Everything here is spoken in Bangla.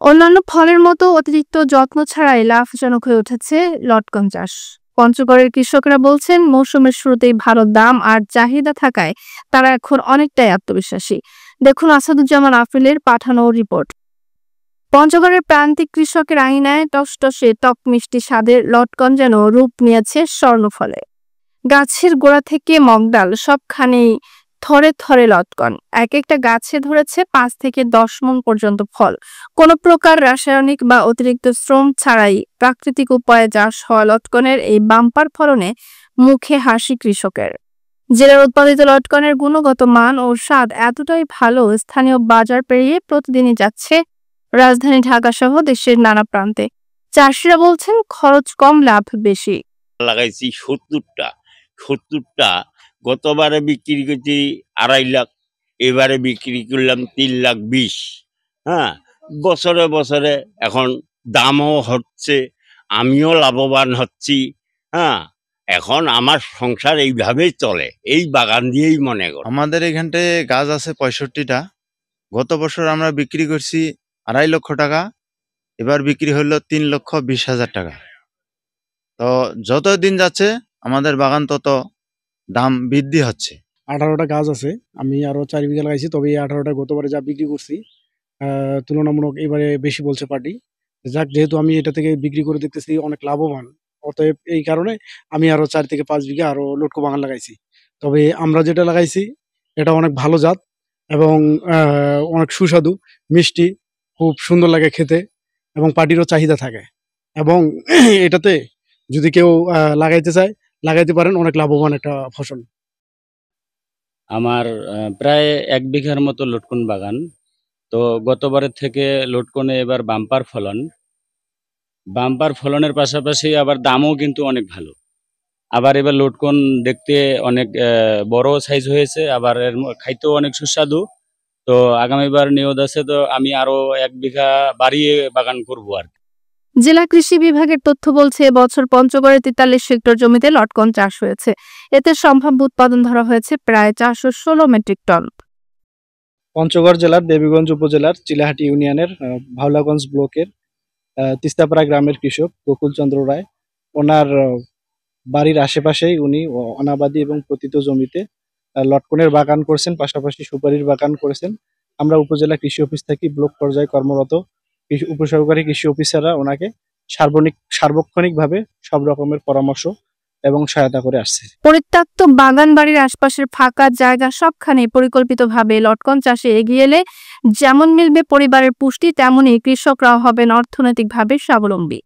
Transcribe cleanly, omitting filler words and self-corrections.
অন্যান্য ফলের মতো অতিরিক্ত যত্ন ছাড়াই লাভজনক হয়ে উঠেছে লটকন চাষ। পঞ্চগড়ের কৃষকরা বলছেন, মৌসুমের শুরুতেই ভালো দাম আর চাহিদা থাকায় তারা এখন অনেকটাই আত্মবিশ্বাসী। দেখুন আসাদুজ্জামান আফিলের পাঠানো রিপোর্ট। পঞ্চগড়ের প্রান্তিক কৃষকের আঙিনায় টসটসে টক মিষ্টি স্বাদের লটকন যেন রূপ নিয়েছে স্বর্ণফলে। গাছের গোড়া থেকে মগডাল সবখানেই থরে থরে লটকন। এক একটা গাছে ধরেছে 5 থেকে 10 মণ পর্যন্ত ফল। কোনো প্রকার রাসায়নিক বা অতিরিক্ত শ্রম ছাড়াই প্রাকৃতিক উপায়ে চাষ হওয়া লটকনের এই বাম্পার ফলনে মুখে হাসি কৃষকের। জেলার উৎপাদিত লটকনের গুণগত মান ও স্বাদ এতটাই ভালো, স্থানীয় বাজার পেরিয়ে প্রতিদিনই যাচ্ছে রাজধানী ঢাকা সহ দেশের নানা প্রান্তে। চাষিরা বলছেন, খরচ কম, লাভ বেশি। লাগাইছি 70টা গতবারে বিক্রি করছি 2.5 লাখ, এবারে বিক্রি করলাম 3,20,000। হ্যাঁ, বছরে বছরে এখন দামও হচ্ছে, আমিও লাভবান হচ্ছি। হ্যাঁ, এখন আমার সংসার এইভাবেই চলে, এই বাগান দিয়েই মনে কর। আমাদের এখানটায় গাছ আছে 65টা। গত বছর আমরা বিক্রি করছি 2.5 লক্ষ টাকা, এবার বিক্রি হলো 3,20,000 টাকা। তো যত দিন যাচ্ছে আমাদের বাগান তত দাম বৃদ্ধি হচ্ছে। 18টা গাছ আছে, আমি আরো 4 বিঘা লাগাইছি। তবে এই 18টা গতবারে যা বিক্রি করছি তুলনামূলক এবারে বেশি বলছে পার্টি। যাক, যেহেতু আমি এটা থেকে বিক্রি করে দেখতেছি অনেক লাভবান, অতএব এই কারণে আমি আরো 4 থেকে 5 বিঘা আরো লটকো বাগান লাগাইছি। তবে আমরা যেটা লাগাইছি এটা অনেক ভালো জাত এবং অনেক সুস্বাদু, মিষ্টি, খুব সুন্দর লাগে খেতে এবং পার্টিরও চাহিদা থাকে। এবং এটাতে যদি কেউ লাগাইতে চায় লাগাইতে পারেন, অনেক লাভবান একটা ফসল। আমার প্রায় 1 বিঘার মতো লটকন বাগান। তো গতবারের থেকে লটকনে এবার বাম্পার ফলনের পাশাপাশি আবার দামও কিন্তু অনেক ভালো। আবার এবার লটকন দেখতে অনেক বড় সাইজ হয়েছে, আবার খাইতেও অনেক সুস্বাদু। তো আগামীবার নিয়ত আছে, তো আমি আরো 1 বিঘা বাড়িয়ে বাগান করবো আর কি। জেলা কৃষি বিভাগের তথ্য বলছে, এবছর পঞ্চগড়ে 43 হেক্টর জমিতে লটকন চাষ হয়েছে। এতে সম্ভাব্য উৎপাদন ধরা হয়েছে প্রায় 416 মেট্রিক টন। পঞ্চগড় জেলার দেবীগঞ্জ উপজেলার চিলাহাটি ইউনিয়নের ভাওলাগঞ্জ ব্লকের তিস্তাপাড়া গ্রামের কৃষক গোকুল চন্দ্র রায়, ওনার বাড়ির আশেপাশেই উনি অনাবাদি এবং পতিত জমিতে লটকনের বাগান করেছেন, পাশাপাশি সুপারির বাগান করেছেন। আমরা উপজেলা কৃষি অফিস থেকে ব্লক পর্যায়ে কর্মরত উপসহকারী কৃষি অফিসাররা ওনাকে সার্বক্ষণিকভাবে সব রকমের পরামর্শ এবং সহায়তা করে আসছে। পরিত্যক্ত বাগান বাড়ির আশপাশের ফাঁকা জায়গা সবখানে পরিকল্পিতভাবে লটকন চাষে এগিয়ে এলে যেমন মিলবে পরিবারের পুষ্টি, তেমনি কৃষকরাও হবেন অর্থনৈতিকভাবে স্বাবলম্বী।